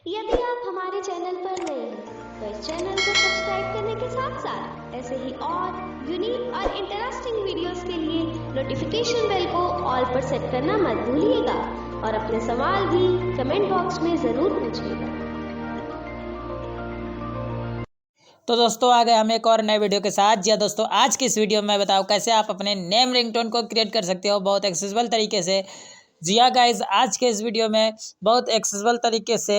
यदि आप हमारे चैनल पर नए हैं तो इस चैनल को सब्सक्राइब करने के साथ साथ ऐसे ही और यूनिक और इंटरेस्टिंग वीडियोस के लिए नोटिफिकेशन बेल को ऑल पर सेट करना मत भूलिएगा और अपने सवाल भी कमेंट बॉक्स में ज़रूर पूछिएगा। तो दोस्तों आ गए हम एक और नए वीडियो के साथ। जी दोस्तों, आज की इस वीडियो में बताओ कैसे आप अपने नेम रिंगटोन को क्रिएट कर सकते हो बहुत एक्सेसिबल तरीके से। जी हाँ गाइज, आज के इस वीडियो में बहुत एक्सेसिबल तरीके से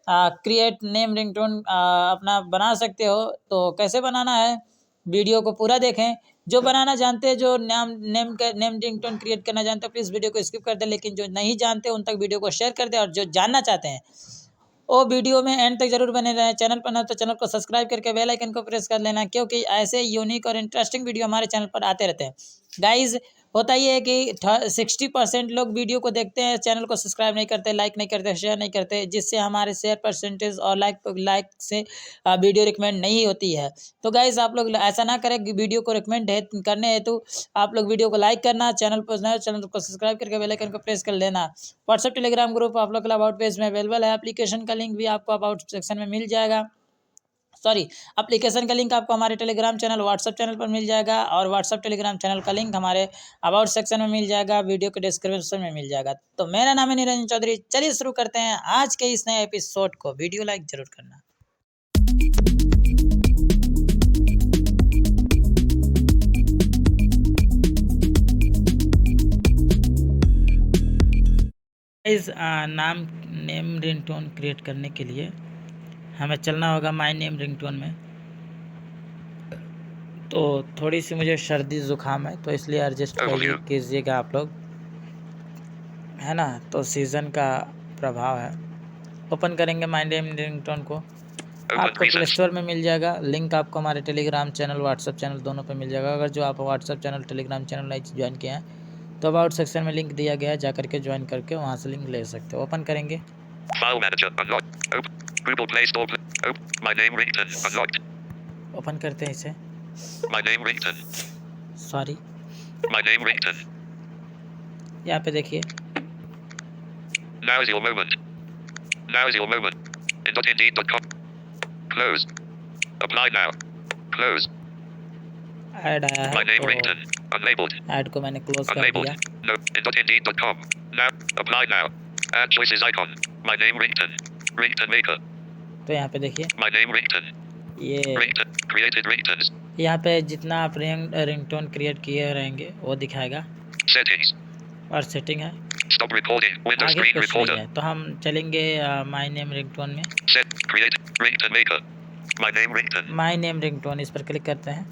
क्रिएट नेम रिंगटोन अपना बना सकते हो। तो कैसे बनाना है, वीडियो को पूरा देखें। जो बनाना जानते हैं, जो नेम रिंगटोन क्रिएट करना जानते हो, प्लीज़ वीडियो को स्किप कर दें। लेकिन जो नहीं जानते उन तक वीडियो को शेयर कर दें, और जो जानना चाहते हैं वो वीडियो में एंड तक जरूर बने रहें। चैनल पर ना तो चैनल को सब्सक्राइब करके बेल आइकन को प्रेस कर लेना, क्योंकि ऐसे यूनिक और इंटरेस्टिंग वीडियो हमारे चैनल पर आते रहते हैं। गाइज, होता ये है कि 60% लोग वीडियो को देखते हैं, चैनल को सब्सक्राइब नहीं करते, लाइक नहीं करते, शेयर नहीं करते, जिससे हमारे शेयर परसेंटेज और लाइक से वीडियो रिकमेंड नहीं होती है। तो गाइज, आप लोग ऐसा ना करें कि वीडियो को रिकमेंड करने हेतु आप लोग वीडियो को लाइक करना, चैनल पर नए चैनल को सब्सक्राइब करके बेल आइकन को प्रेस कर लेना। व्हाट्सएप टेलीग्राम ग्रुप आप लोग के अबाउट पेज में अवेलेबल है। एप्लीकेशन का लिंक भी आपको अबाउट सेक्शन में मिल जाएगा। एप्लीकेशन का लिंक आपको हमारे टेलीग्राम चैनल व्हाट्सएप चैनल पर मिल जाएगा, और व्हाट्सएप टेलीग्राम चैनल का लिंक हमारे अबाउट सेक्शन में मिल जाएगा, वीडियो के डिस्क्रिप्शन में मिल जाएगा। तो मेरा नाम है निरंजन चौधरी। चलिए शुरू करते हैं आज के इस नए एपिसोड को। वीडियो लाइक जरूर करना। इस नेम रिंगटोन क्रिएट करने के लिए हमें चलना होगा माय नेम रिंगटोन में। तो थोड़ी सी मुझे सर्दी ज़ुकाम है, तो इसलिए एडजस्ट कीजिएगा आप लोग, है ना। तो सीज़न का प्रभाव है। ओपन करेंगे माय नेम रिंगटोन को, आपको प्ले स्टोर में मिल जाएगा। लिंक आपको हमारे टेलीग्राम चैनल व्हाट्सएप चैनल दोनों पे मिल जाएगा। अगर जो आप व्हाट्सएप चैनल टेलीग्राम चैनल नहीं ज्वाइन किए हैं तो अबाउट सेक्शन में लिंक दिया गया है, जा करके ज्वाइन करके वहाँ से लिंक ले सकते हो। ओपन करेंगे, ओपन करते हैं इसे। सॉरी, यहाँ पे देखिए, ऐड आया है, तो ऐड को मैंने क्लोज कर दिया। तो यहाँ पे देखिए, ये यहाँ पे जितना आप रिंगटोन क्रिएट किए रहेंगे वो दिखाएगा, और सेटिंग है, आगे कुछ नहीं है। तो हम चलेंगे माय नेम रिंगटोन में। माय नेम रिंगटोन, इस पर क्लिक करते हैं।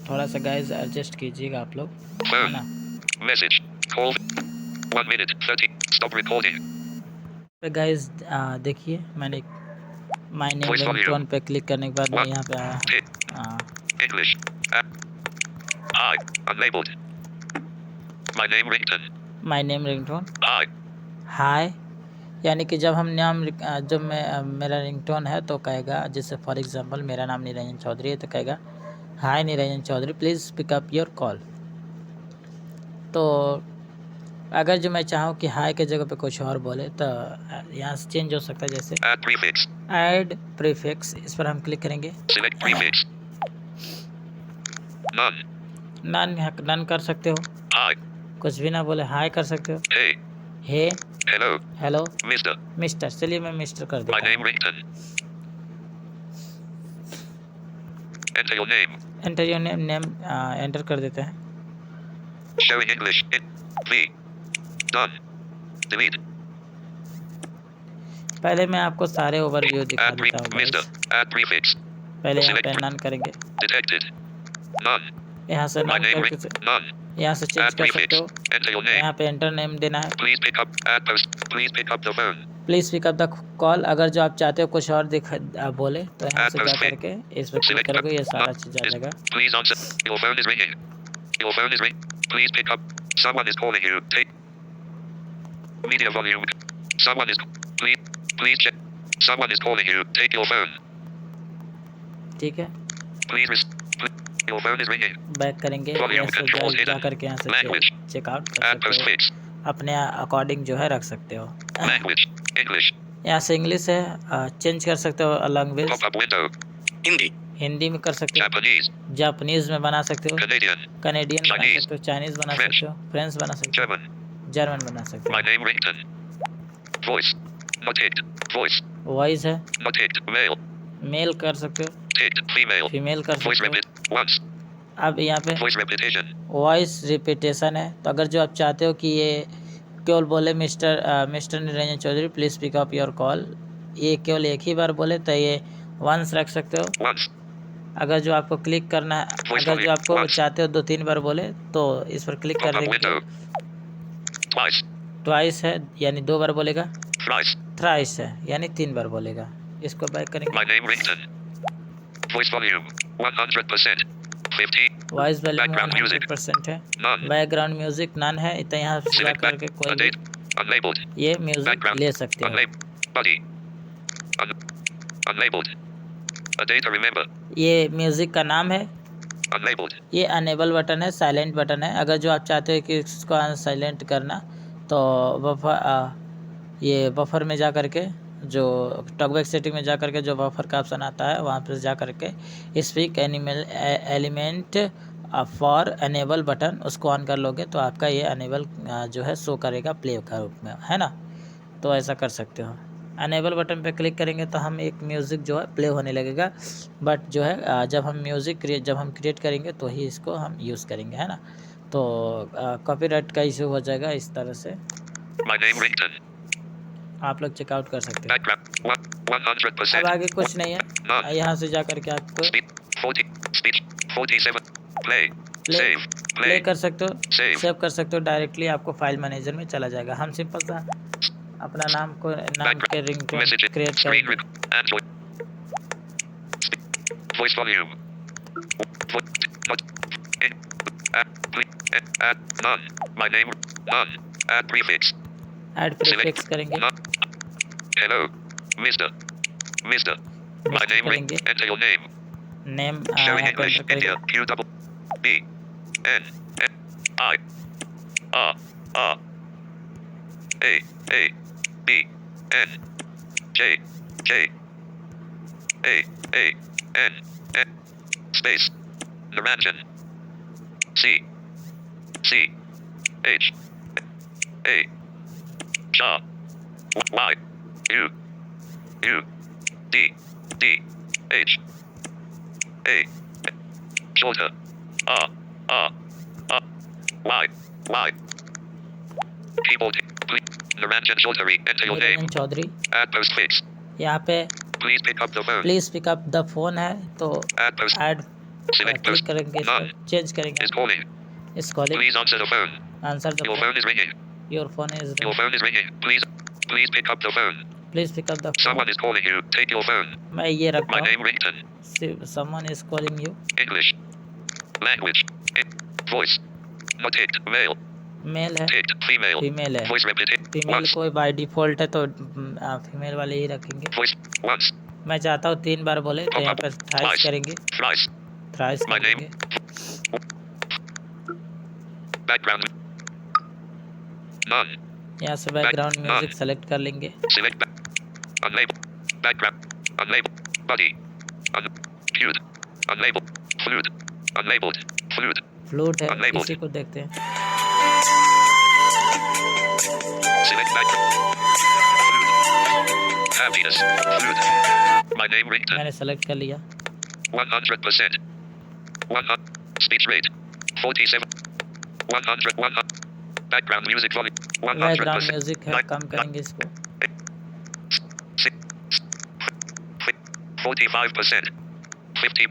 थोड़ा सा गाइस एडजस्ट कीजिएगा आप लोग, है ना। Message call 1 minute 30 stop recording. Guys देखिए, मैंने माय नेम रिंगटोन पे क्लिक करने के बाद मैं यहाँ पे आया। English I unlabelled my name ringtone, my name ringtone I hi, यानी कि जब मेरा रिंगटोन है तो कहेगा, जैसे फॉर एग्जांपल मेरा नाम निरंजन चौधरी है तो कहेगा hi Niranjan Chaudhary, please pick up your call. तो अगर जो मैं चाहूँ कि हाय के जगह पे कुछ और बोले तो यहाँ से चेंज हो सकता है, जैसे ऐड प्रीफिक्स, इस पर हम क्लिक करेंगे। नन कर सकते हो, कुछ भी ना बोले हाय कर सकते हो, हे, हेलो, मिस्टर। चलिए मैं मिस्टर कर देता हूँ। एंटर योर नेम एंटर कर देते हैं। Showing English in V done delete। पहले मैं आपको सारे ओवरव्यू दिखा देता हूँ गाइस। पहले यहाँ पे नन करेंगे, यहाँ से नन करके यहाँ से चेंज कर सकते हो। यहाँ पे एंटर नेम देना है, please pick up the call. अगर जो आप चाहते हो कुछ और बोले तो यहाँ से जा करके इस पर क्लिक करोगे, ये सारा चीज़ आ जाएगा। Please pick up. Someone is calling you. Take media volume. Someone is please check. Someone is calling you. Take your phone. ठीक है, Your phone is ringing. Back करेंगे, Volume यस controls hidden. जा करके यहाँ से Language. चेकआउट कर Add सकते postfix. हो, अपने अकॉर्डिंग जो है रख सकते हो। Language. English. यहाँ से इंग्लिश है, चेंज कर सकते हो language, Pop-up window. Hindi. Hindi में कर सकते हो, Japanese. जापानीज में बना सकते हो, Canadian. कनेडियन बना Chinese. सकते हो, चाइनीज बना French. सकते हो, फ्रेंच बना सकते हो, German. जर्मन बना सकते My हो। name ringtone. Voice. Not ticked. Voice. Voice है, Not ticked. Male. मेल कर सकते हो, Ticked. Female. फीमेल कर Voice सकते हो। repeat. Once. अब यहाँ पे Voice repetition. वॉइस रिपीटेशन है, तो अगर जो आप चाहते हो कि ये केवल बोले mister Niranjan Chaudhary please pick up your call, ये केवल एक ही बार बोले तो ये वंस रख सकते हो। Once. अगर जो आपको क्लिक करना है, अगर जो आपको चाहते हो 2-3 बार बोले तो इस पर क्लिक कर Pop-up देंगे। window. Twice. ट्वाइस है यानी 2 बार बोलेगा, Thrice. थ्राइस है यानी 3 बार बोलेगा। इसको बैक करेंगे, My name ringtone. Voice volume. 100%. 50. Voice volume Background music. 100% है, None. बैकग्राउंड म्यूजिक नन है, तो यहाँ से जा Select back. करके A कोई भी date. Unlabeled. ये म्यूजिक Background. ले सकते हो। Unlabeled. Body. Unlabeled. A date to remember. ये म्यूजिक का नाम है, Unlabeled. ये अनेबल बटन है, साइलेंट बटन है। अगर जो आप चाहते हो कि इसको अनसाइलेंट करना तो ये बफर में जा करके जो टॉकबैक सेटिंग में जा करके जो बफर का ऑप्शन आता है वहाँ पर जा करके speak element for enable button उसको ऑन कर लोगे तो आपका ये अनेबल जो है शो करेगा प्ले का रूप में, है ना। तो ऐसा कर सकते हो। अनेबल बटन पे क्लिक करेंगे तो हम एक म्यूज़िक जो है प्ले होने लगेगा, बट जो है जब हम क्रिएट करेंगे तो ही इसको हम यूज़ करेंगे, है ना। तो कॉपीराइट का इशू हो जाएगा इस तरह से। My name ringtone. आप लोग चेकआउट कर सकते हो। Background. 100%. अब आगे कुछ नहीं है, यहाँ से जा करके आपको Speech. 40. Speech. 47. Play. Save. Play Play. कर सकते हो, Save. सेव कर सकते हो, डायरेक्टली आपको फाइल मैनेजर में चला जाएगा। हम सिंपल सा अपना नाम के रिंगटोन Messages. क्रिएट Screen करेंगे। Android. Voice volume. Add none. My name none. Add prefix. Add prefix करेंगे, None. Hello. Mr. Mr. My mister name ring. करेंगे, Enter your name. Name Showing यहाँ पे English. Enter India. करेंगे। Q double B N N I R R A A B N J J A A N N space Naranjan C C H A Shah Y U U D D H A Shorter R R R Y Y Keyboard please Naranjan Chaudhary enter your name Niranjan Chaudhary, add postfix यहाँ पे please pick up the phone please pick up the phone है तो add post add select click post करेंगे, इस none पर change करेंगे। is calling इस calling please answer the phone answer the your phone is ringing your phone is your phone is ringing please pick up the phone please pick up the someone is calling you take your phone मैं ये my रखता name ringtone हूँ, someone is calling you. English language voice not ticked male male है, ticked female female है, voice repeated female once कोई by default है तो female वाले ही रखेंगे। voice once मैं चाहता हूँ 3 बार बोले तो यहाँ पर थ्राइस करेंगे, thrice थ्राइस my name करेंगे। background none यहाँ से बैकग्राउंड म्यूजिक सेलेक्ट कर लेंगे, select unlabeled background unlabeled body queued unlabeled flute unlabeled flute flute है, Unlabeled. इसी को देखते हैं। select background flute happiness flute my name ringtone मैंने सेलेक्ट कर लिया। 100% 100 speech rate 47 100 background music volume background 100% music है, कम करेंगे इसको। 45% 50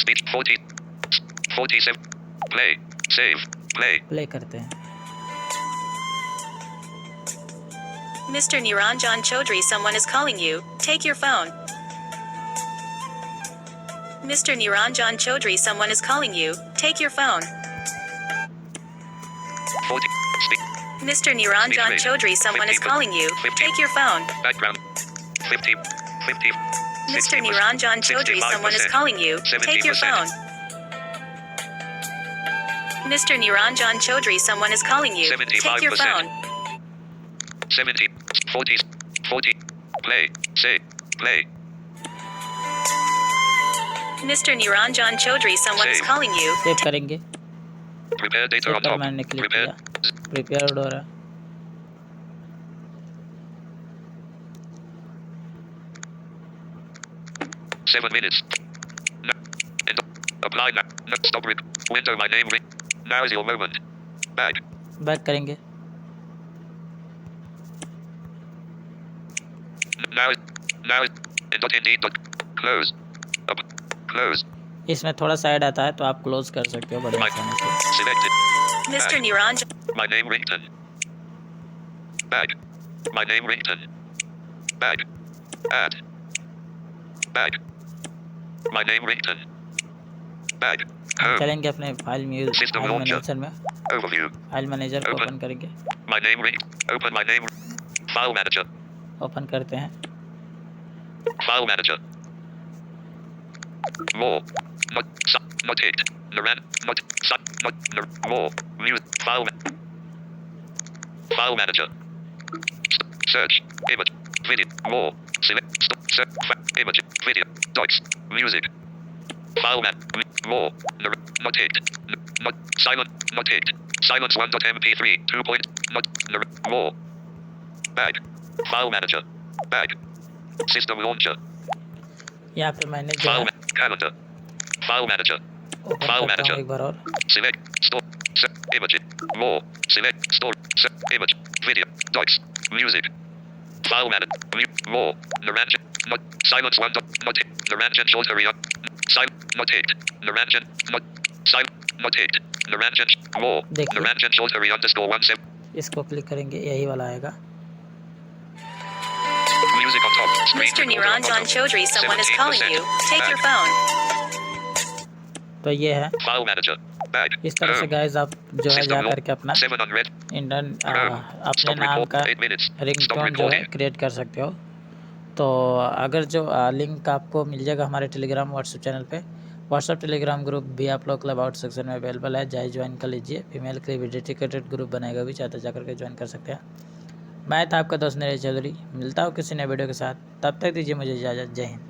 speech 40 47 play save play play करते हैं। Mr. Niranjan Chaudhary, someone is calling you. Take your phone. Mr. Niranjan Chaudhary, someone is calling you. Take your phone. 40 speech Mr. Niranjan Chaudhary, someone is calling you. Take your phone. background 50 50 Mr. Niranjan Chaudhary, someone is calling you. Take your phone. Mr. Niranjan Chaudhary, someone is calling you. Take your 75%. phone. 70, 40, 40. Play, say, play. Mr. Niranjan Chaudhary, someone is Save. calling you. Save करेंगे। Prepare data save on पर top. मैंने click Prepare. किया, prepared हो रहा है। Seven minutes. No. And apply now. No. Stop. Window. My name. Now is your moment. Back. Back करेंगे। Now. Now. And dot indeed. Dot. Close. Up. Close. इसमें थोड़ा side आता है तो आप क्लोज कर सकते हो बड़े My. आसानी से। Selected. Mr. Back. Niranjan. My name ringtone. Back. My name ringtone. Back. Add. Back. My name ringtone. Back. हम Home. चलेंगे अपने फाइल System launcher. मैनेजर में। Overview. फाइल मैनेजर को Open. ओपन करेंगे। My name ring. Open my name. File manager. Open करते हैं। File manager. More. Not. Not it. Naran. Not. Not. More. Mute. File manager. Search. Image. Video. More. Select. Search. Image. Video. Docs. Music. File man. More. Not it. Not. Silent. Not it. Silence 1.mp3. 2. Not. More. Back. File manager. Back. System launcher. यहाँ पे मैंने जो File है calendar. File manager. Open File करता manager. हूँ एक बार और। Select. Store. Set. Image. More. Select. Store. Set. Image. Video. Docs. Music. File manager. More. Naranjan. Not. Silence 1. Not it. Naranjan Chaudhary. Silent. Not it. Naranjan. Not. Silent. Not it. Naranjan. More. देखिए। Naranjan Chaudhary _17. इसको click करेंगे, यही वाला आएगा। Music on top. Screen Mr. recorder on Niranjan bottom. Chaudhary, someone is calling 17%. you. Take your Back. phone. तो ये है। File manager. Back. इस तरह से Home. गाइस आप जो है System जा launch. करके अपना 7 unread. अपने Stop नाम record. का 8 minutes. Stop रिंगटोन जो है recording. क्रिएट कर सकते हो। तो अगर जो लिंक आपको मिल जाएगा हमारे टेलीग्राम व्हाट्सएप चैनल पे। व्हाट्सएप टेलीग्राम ग्रुप भी आप लोग क्लब आउट सेक्शन में अवेलेबल है, जाए ज्वाइन कर लीजिए। फीमेल के लिए भी डेडिकेटेड ग्रुप बनाएगा भी, चाहते जा करके ज्वाइन कर सकते हैं। मैं था आपका दोस्त नीरज चौधरी, मिलता हूँ किसी नए वीडियो के साथ, तब तक दीजिए मुझे इजाज़त। जय हिंद।